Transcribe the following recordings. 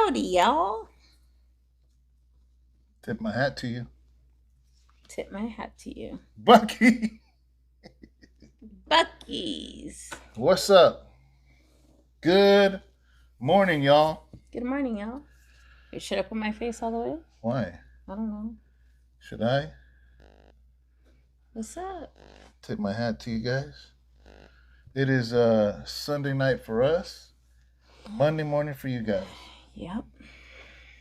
Howdy, y'all. Tip my hat to you. Tip my hat to you. Bucky. Bucky's. What's up? Good morning, y'all. Good morning, y'all. Should I put my face all the way? Why? I don't know. Should I What's up? tip my hat to you guys? It is Sunday night for us, Monday morning for you guys. Yep.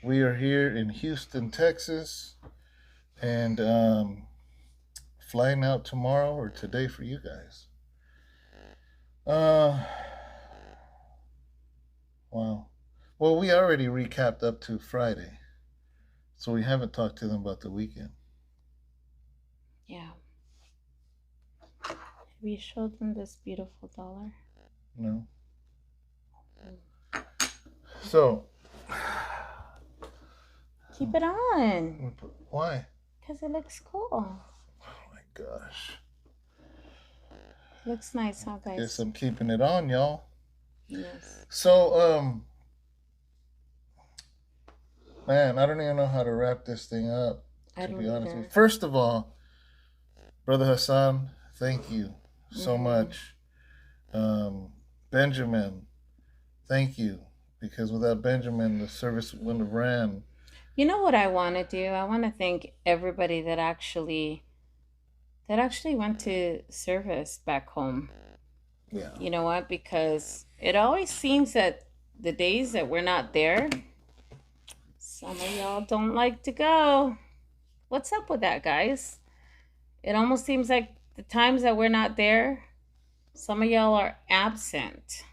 We are here in Houston, Texas, and flying out tomorrow or today for you guys. Wow. Well, we already recapped up to Friday, so we haven't talked to them about the weekend. Yeah. Have you showed them this beautiful dollar? No. So. Keep it on. Why? Because it looks cool. Oh my gosh. Looks nice, huh, guys? Guess I'm keeping it on, y'all. Yes. So, man, I don't even know how to wrap this thing up, to be honest with you. First of all, Brother Hassan, thank you so much. Benjamin, thank you. Because without Benjamin, the service wouldn't have ran. You know what I want to do? I want to thank everybody that actually went to service back home. Yeah. You know what? Because it always seems that the days that we're not there, some of y'all don't like to go. What's up with that, guys? It almost seems like the times that we're not there, some of y'all are absent.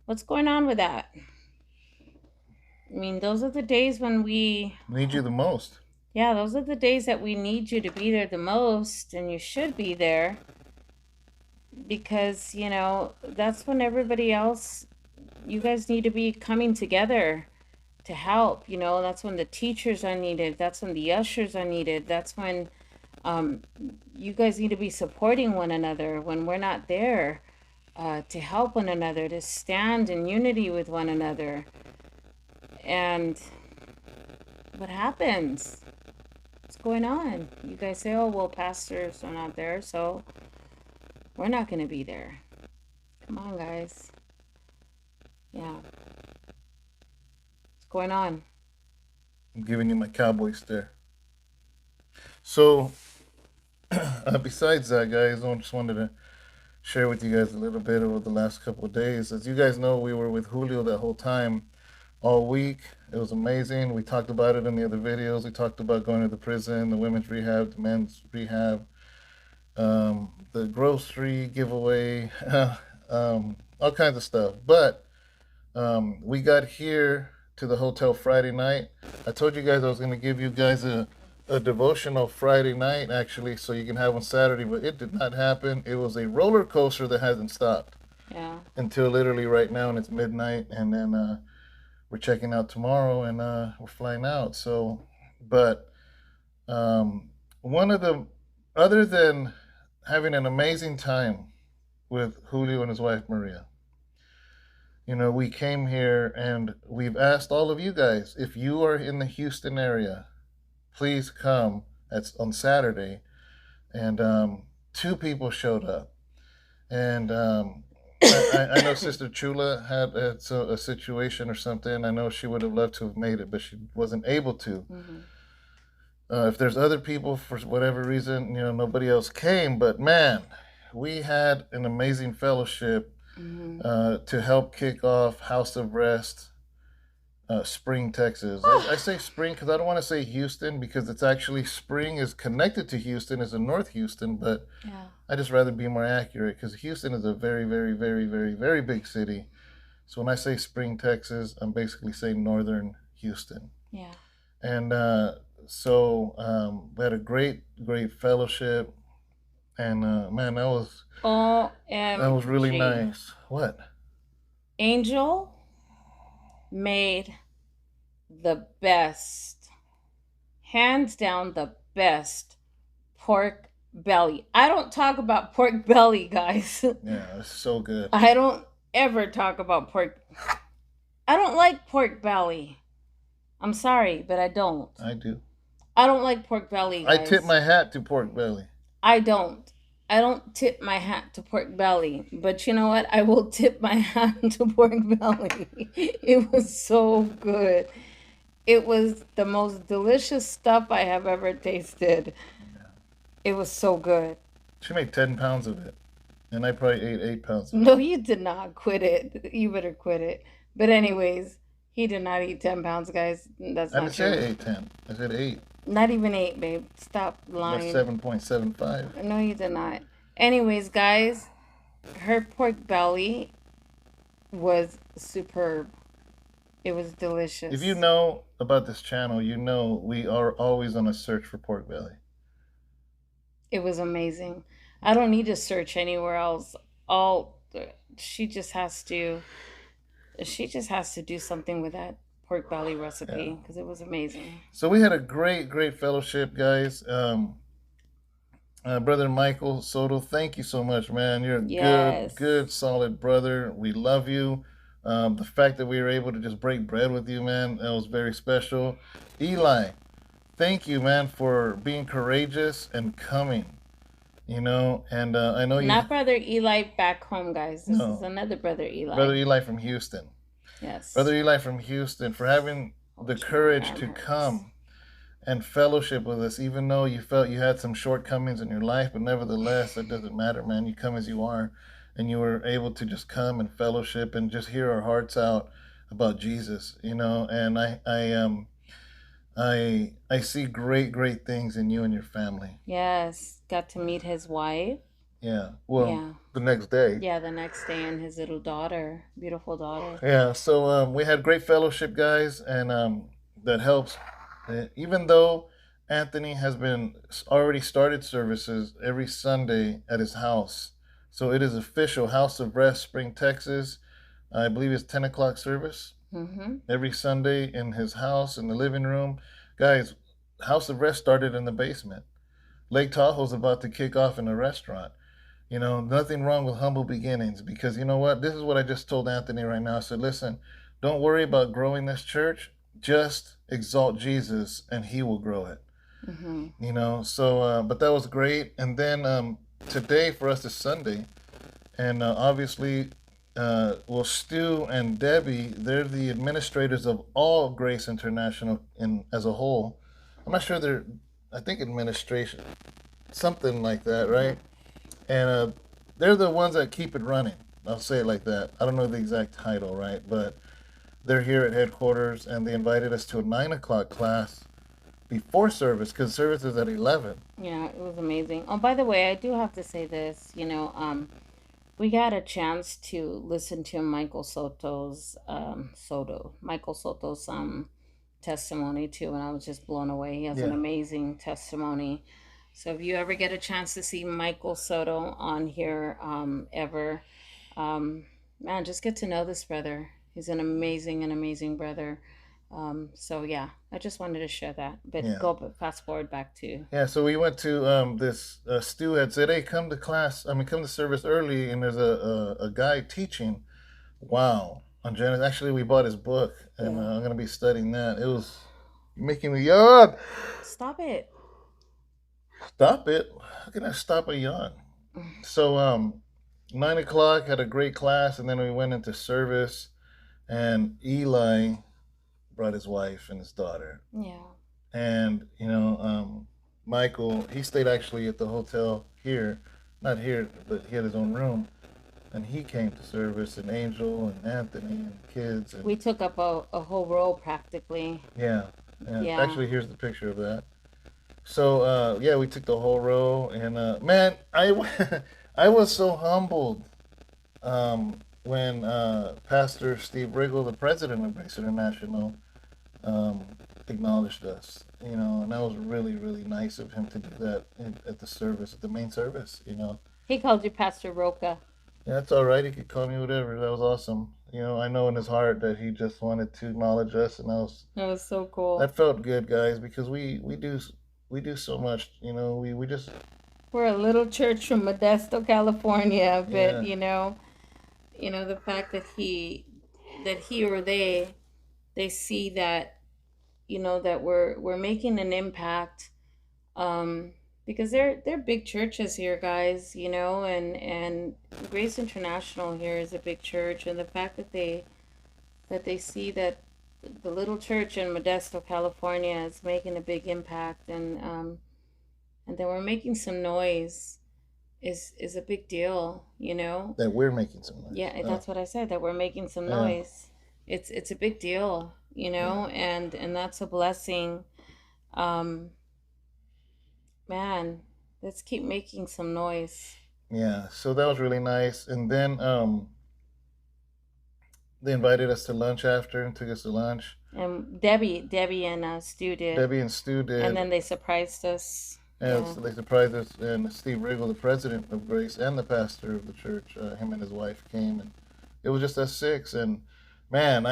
What's going on with that? I mean, those are the days when we need you the most. Yeah, those are the days that we need you to be there the most, and you should be there. Because, you know, that's when everybody else, you guys need to be coming together to help. You know, that's when the teachers are needed. That's when the ushers are needed. That's when you guys need to be supporting one another when we're not there, to help one another, to stand in unity with one another. And what happens? What's going on? You guys say, oh, well, pastors are not there, so we're not going to be there. Come on, guys. Yeah. What's going on? I'm giving you my cowboy stare. So, besides that, guys, I just wanted to share with you guys a little bit over the last couple of days. As you guys know, we were with Julio that whole time, all week. It was amazing. We talked about it in the other videos. We talked about going to the prison, the women's rehab, the men's rehab, the grocery giveaway, all kinds of stuff. But we got here to the hotel Friday night. I told you guys I was going to give you guys a devotional Friday night, actually, so you can have on Saturday, but it did not happen. It was a roller coaster that hasn't stopped. Yeah. Until literally right now, and it's midnight, and then we're checking out tomorrow, and we're flying out. So, but one of the, other than having an amazing time with Julio and his wife Maria, you know, we came here and we've asked all of you guys, if you are in the Houston area, please come. That's on Saturday. And 2 people showed up. And I know Sister Chula had a situation or something. I know she would have loved to have made it, but she wasn't able to. Mm-hmm. If there's other people, for whatever reason, you know, nobody else came. But man, we had an amazing fellowship to help kick off House of Rest, Spring, Texas. I say Spring because I don't want to say Houston, because it's actually Spring is connected to Houston, is in North Houston, but Yeah. I just rather be more accurate because Houston is a very, very, very, very, very big city. So when I say Spring, Texas, I'm basically saying Northern Houston. Yeah. And so we had a great, great fellowship, and man, that was really nice. What? Angel made the best, hands down the best pork belly. I don't talk about pork belly, guys. Yeah, it's so good. I don't ever talk about pork. I don't like pork belly. I'm sorry, but I don't. I do. I don't like pork belly, I tip guys. my hat to pork belly. I don't. I don't tip my hat to pork belly, but you know what? I will tip my hat to pork belly. It was so good. It was the most delicious stuff I have ever tasted. Yeah. It was so good. She made 10 pounds of it, and I probably ate 8 pounds of it. No, you did not quit it. You better quit it. But anyways, he did not eat 10 pounds, guys. That's I not didn't say true. I ate 10. I said 8. Not even eight, babe. Stop That's lying. 7.75. No, you did not. Anyways, guys, her pork belly was superb. It was If you delicious. know about this channel, you know we are always on a search for pork belly. It was amazing. I don't need to search anywhere else. All she just has to she just has to do something with that pork belly Yeah. recipe because it was amazing. So we had a great fellowship, guys. Brother Michael Soto, thank you so much, man. You're a Yes. good, solid brother. We love you. The fact that we were able to just break bread with you, man, that was very special. Eli, thank you, man, for being courageous and coming. And I know you. Not brother Eli back home, guys. This is No, another brother Brother Eli. Eli from Houston. Brother Yes. Eli from Houston for having the Ouch, my courage arm to hurts. come and fellowship with us, even though you felt you had some shortcomings in your life, but nevertheless, it doesn't matter, man. You come as you are, and you were able to just come and fellowship and just hear our hearts out about Jesus, And I see great things in you and your family. Yes. Got to meet his wife. Yeah. Well, Yeah. the next day. Yeah, the next day and his little daughter. Beautiful daughter. Yeah. So we had great fellowship, guys, and that helps. Even though Anthony has been already started services every Sunday at his house, so it is official. House of Rest, Spring, Texas. I believe it's 10 o'clock service Mm-hmm. every Sunday in his house in the living room. Guys, House of Rest started in the basement. Lake Tahoe's about to kick off in a restaurant. Nothing wrong with humble beginnings because you know what? This is what I just told Anthony right now. I said, listen, don't worry about growing this church. Just exalt Jesus and he will grow it. Mm-hmm. But that was great. And then today for us is Sunday. And obviously, well, Stu and Debbie, they're the administrators of all Grace International as a whole. I'm not sure I think administration, something like that, Mm-hmm. right? And they're the ones that keep it running. I'll say it like that. I don't know the exact title, right? But they're here at headquarters, and they invited us to a 9 o'clock class before service because service is at 11. Yeah, it was amazing. Oh, by the way, I do have to say this. We got a chance to listen to Michael Soto's testimony too, and I was just blown away. He has an Yeah, amazing testimony. So if you ever get a chance to see Michael Soto on here, ever, um, man, just get to know this brother. He's an amazing brother. So yeah, I just wanted to share that. But yeah, go fast forward back to yeah. So we went to this. Stu had said, "Hey, come to class. I mean, come to service early." And there's a guy teaching. Wow, on Genesis. Actually, we bought his book, and yeah. I'm gonna be studying that. It was making me yawn. Stop it. Stop it! How can I stop a yawn? So 9 o'clock had a great class, and then we went into service. And Eli brought his wife and his daughter, Yeah. and Michael, he stayed actually at the hotel here, not here, but he had his own room, and he came to service, and Angel and Anthony and the kids, and We took up a whole row practically. yeah, yeah. Yeah. Actually, here's the picture of that. So yeah, we took the whole row, and man, I was so humbled when Pastor Steve Riggle, the president of Grace International, um, acknowledged us. And that was really nice of him to do that at the service, at the main service. He called you Pastor Roca. Yeah, that's all right. He could call me whatever. That was awesome. I know in his heart that he just wanted to acknowledge us, and That was so cool. that felt good, guys, because we do so much. We just We're a little church from Modesto, California, but yeah the fact that he or they see that that we're making an impact, um, because they're big churches here, guys, and Grace International here is a big church, and the fact that they see that the little church in Modesto, California, is making a big impact, and then we're making some noise is a big deal, That we're making some noise. Yeah, that's what I said, that we're making some Yeah, noise. It's a big deal, yeah, and that's a blessing. Um, Man, let's keep making some noise. yeah. So that was really nice. And then they invited us to lunch after and took us to lunch. And Debbie and Stu did, Debbie and Stu and did. then they surprised us. And Yeah. so they surprised us, and Steve Riggle, the president of Grace and the pastor of the church, him and his wife came, and it was just us six. And man,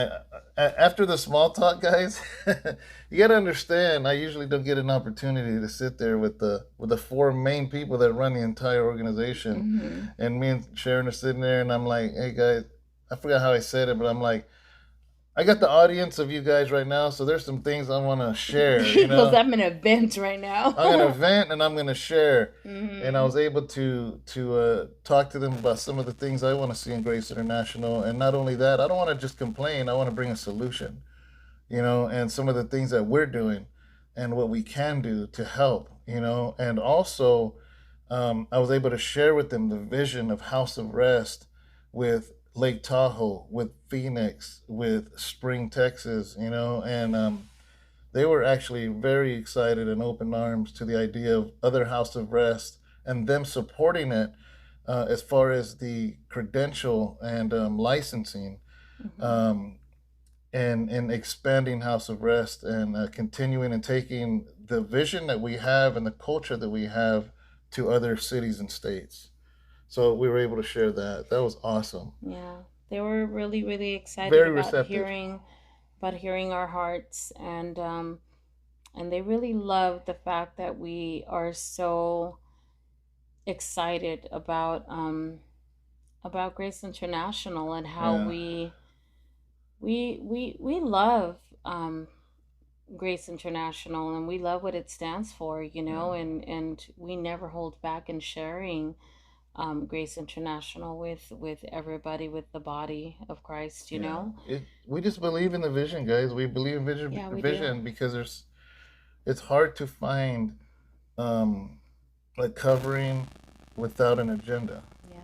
after the small talk, guys, you got to understand. I usually don't get an opportunity to sit there with the four main people that run the entire organization, and me and Sharon are sitting there, and I'm like, "Hey guys," I forgot how I said it, but I'm like, I got the audience of you guys right now, so there's some things I want to share. He goes, I'm in a vent right now. I'm gonna vent and I'm gonna share. And I Mm-hmm. was able to talk to them about some of the things I want to see in Grace International. And not only that, I don't want to just complain. I want to bring a solution, and some of the things that we're doing and what we can do to help, And also, I was able to share with them the vision of House of Rest with Lake Tahoe, with Phoenix, with Spring, Texas, and they were actually very excited and open arms to the idea of other House of Rest and them supporting it as far as the credential and licensing, Mm-hmm. um, and expanding House of Rest and continuing and taking the vision that we have and the culture that we have to other cities and states. So we were able to share that. That was awesome. Yeah, they were really, really excited Very about receptive. hearing our hearts, and they really loved the fact that we are so excited about Grace International, and how Yeah. we love Grace International, and we love what it stands for, Yeah. and we never hold back in sharing Grace International with everybody, with the body of Christ, Yeah. We just believe in the vision, guys. We believe in Yeah, we do. vision because it's hard to find um, a covering without an agenda, Yeah,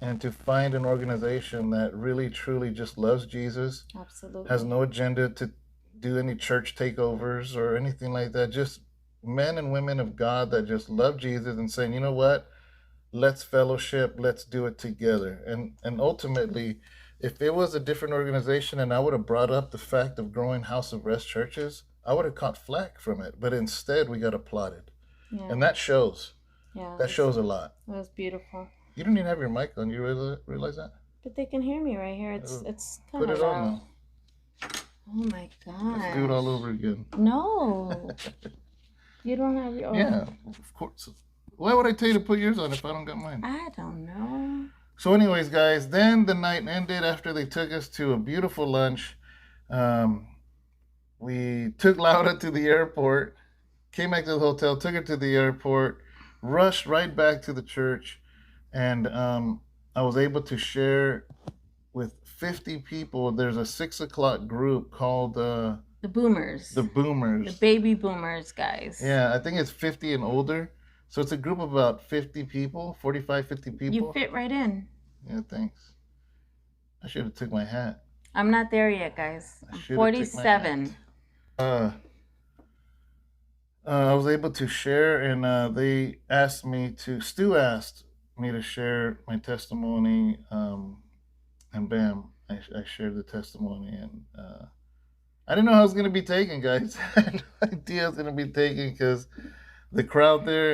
and to find an organization that really truly just loves Jesus, has absolutely. no agenda to do any church takeovers or anything like that. Just men and women of God that just love Jesus and saying, you know what, let's fellowship, let's do it together. And ultimately, if it was a different organization and I would have brought up the fact of growing House of Rest churches, I would have caught flack from it. But instead, we got applauded, Yeah, and that shows. yeah, That shows a lot. it was beautiful. You don't even have your mic on. You realize that? But they can hear me right here. It's Uh, it's kind Put of it on loud. now. Oh my Let's do it gosh. all over again. No, you don't have your. Oh, Yeah, of course. Why would I tell you to put yours on if I don't got mine? I don't know. So, anyways, guys, then the night ended after they took us to a beautiful lunch. Um, we took Laura to the airport, came back to the hotel, took her to the airport, rushed right back to the church, and I was able to share with 50 people. There's a 6 o'clock group called The boomers, the the Boomers. baby boomers, guys. Yeah, I think it's 50 and older. So it's a group of about 50 people, 45, 50 You people. fit right in. Yeah, thanks. I should have took my hat. I'm not there yet, guys. I I'm should have took my hat. 47. Uh, I was able to share, and they asked me to. Stu asked me to share my testimony, and bam, I shared the testimony, and I didn't know how it was going to be taken, guys. I had no idea it was going to be taken because the crowd there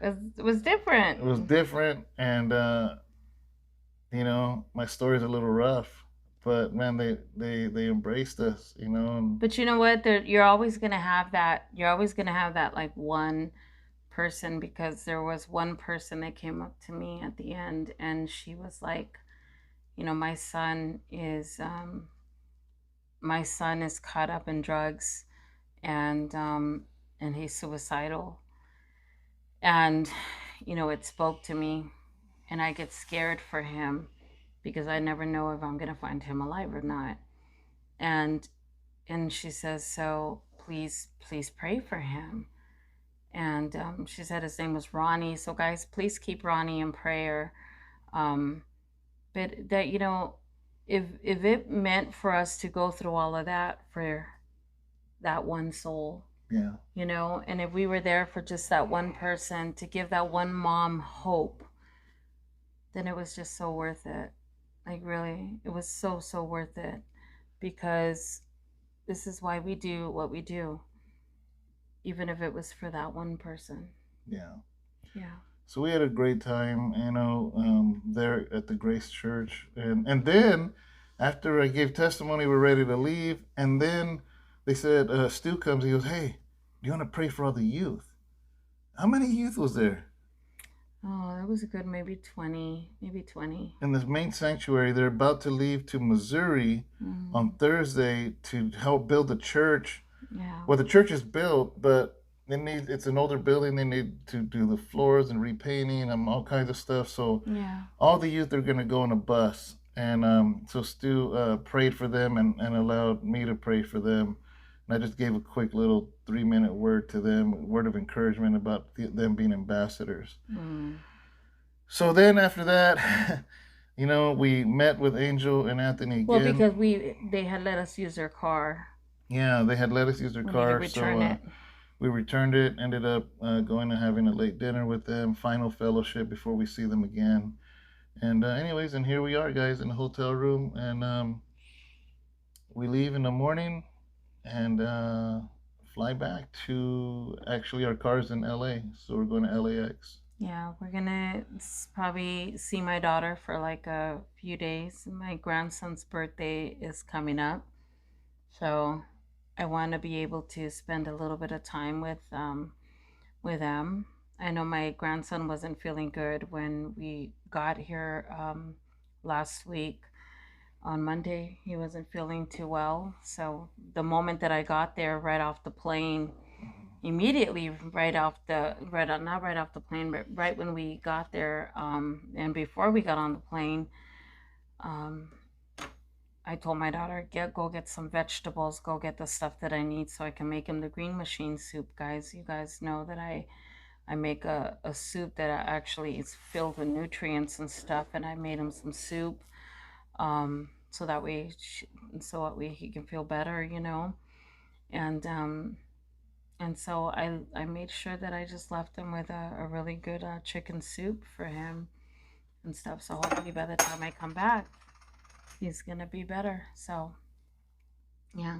It was different. it was different, and my story's a little rough, but man, they embraced us, and But you know what? You're always gonna have that. You're always gonna have that, like, one person, because there was one person that came up to me at the end, and she was like, my son is my son is caught up in drugs, and he's suicidal. And it spoke to me, and I get scared for him because I never know if I'm gonna find him alive or not. And she says, so please pray for him. And she said his name was Ronnie. So guys, please keep Ronnie in prayer. Um, but that if it meant for us to go through all of that for that one soul, Yeah. and if we were there for just that one person to give that one mom hope, then it was just so worth it. Like, really, it was so worth it, because this is why we do what we do, even if it was for that one person. Yeah. Yeah. So we had a great time, there at the Grace Church, and then after I gave testimony, we're ready to leave, and then they said, Stu comes. He goes, "Hey, do you want to pray for all the youth?" How many youth was there Oh, that was a good maybe 20, maybe 20. in this main sanctuary? They're about to leave to Missouri on Mm, Thursday to help build a church. yeah. Well, the church is built, but it's an older building. They need to do the floors and repainting and all kinds of stuff. So Yeah. all the youth are going to go on a bus. And so Stu prayed for them and allowed me to pray for them. And I just gave a quick little 3-minute word to them, word of encouragement about them being ambassadors. Mm. So then after that, we met with Angel and Anthony Well, again. because they had let us use their car. Yeah, they had let us use their We need to car. return So it. we returned it, ended up going and having a late dinner with them, final fellowship before we see them again. And anyways, and here we are, guys, in the hotel room, and we leave in the morning and fly back to actually our cars in LA. So we're going to LAX. Yeah, we're gonna probably see my daughter for like a few days. My grandson's birthday is coming up, so I want to be able to spend a little bit of time with them. I know my grandson wasn't feeling good when we got here last week. On Monday, he wasn't feeling too well. So the moment that I got there, right off the plane, immediately right off the right not right off the plane, but right when we got there, and before we got on the plane, um, I told my daughter, go get some vegetables, go get the stuff that I need so I can make him the green machine soup, guys. You guys know that I make a soup that actually is filled with nutrients and stuff, and I made him some soup, so that way he can feel better, and so I made sure that I just left him with a really good chicken soup for him and stuff. So hopefully by the time I come back, he's gonna be better. So yeah,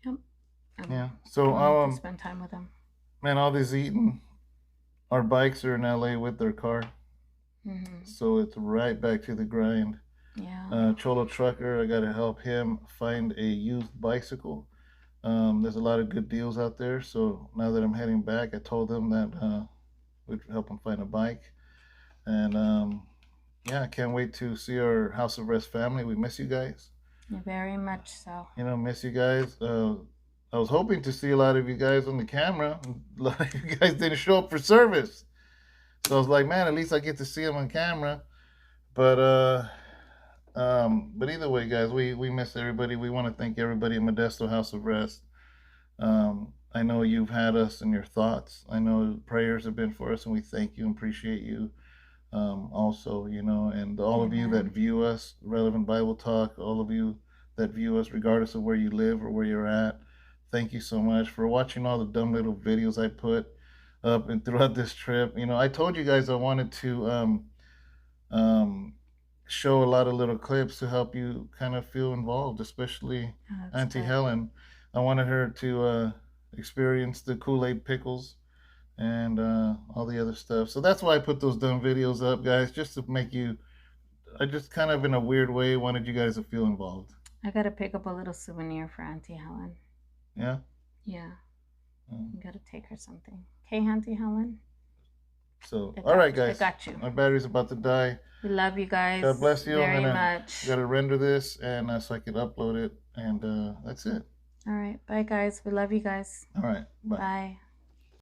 yep. Yeah. I So wanted to spend time with him. man, all this eating, our bikes are in LA with their car, Hmm. so it's right back to the grind. Yeah. Cholo trucker, I got to help him find a used bicycle. There's a lot of good deals out there. So now that I'm heading back, I told them that we'd help him find a bike. And yeah, I can't wait to see our House of Rest family. We miss you guys. Very much so. Miss you guys. I was hoping to see a lot of you guys on the camera. A lot of you guys didn't show up for service. So I was like, man, at least I get to see them on camera. But but either way, guys, we miss everybody. We want to thank everybody at Modesto House of Rest. I know you've had us in your thoughts. I know prayers have been for us, and we thank you and appreciate you. Also, and all of you that Amen. view us, Relevant Bible Talk, all of you that view us, regardless of where you live or where you're at, thank you so much for watching all the dumb little videos I put up and throughout this trip. I told you guys I wanted to um, show a lot of little clips to help you kind of feel involved, especially Oh, that's Auntie good. Helen. I wanted her to experience the Kool-Aid pickles and all the other stuff. So that's why I put those dumb videos up, guys, just to make you. I just kind of, in a weird way, wanted you guys to feel involved. I gotta pick up a little souvenir for Auntie Helen. Yeah. Yeah, Mm. I gotta take her something. Okay, Auntie Helen. So, I all right, got you. I guys, got you. my battery's about to die. We love you God guys bless you. I'm very gonna much. gotta render this and so I can upload it, and that's it. All right. Bye, guys. We love you guys. All right, bye. Bye.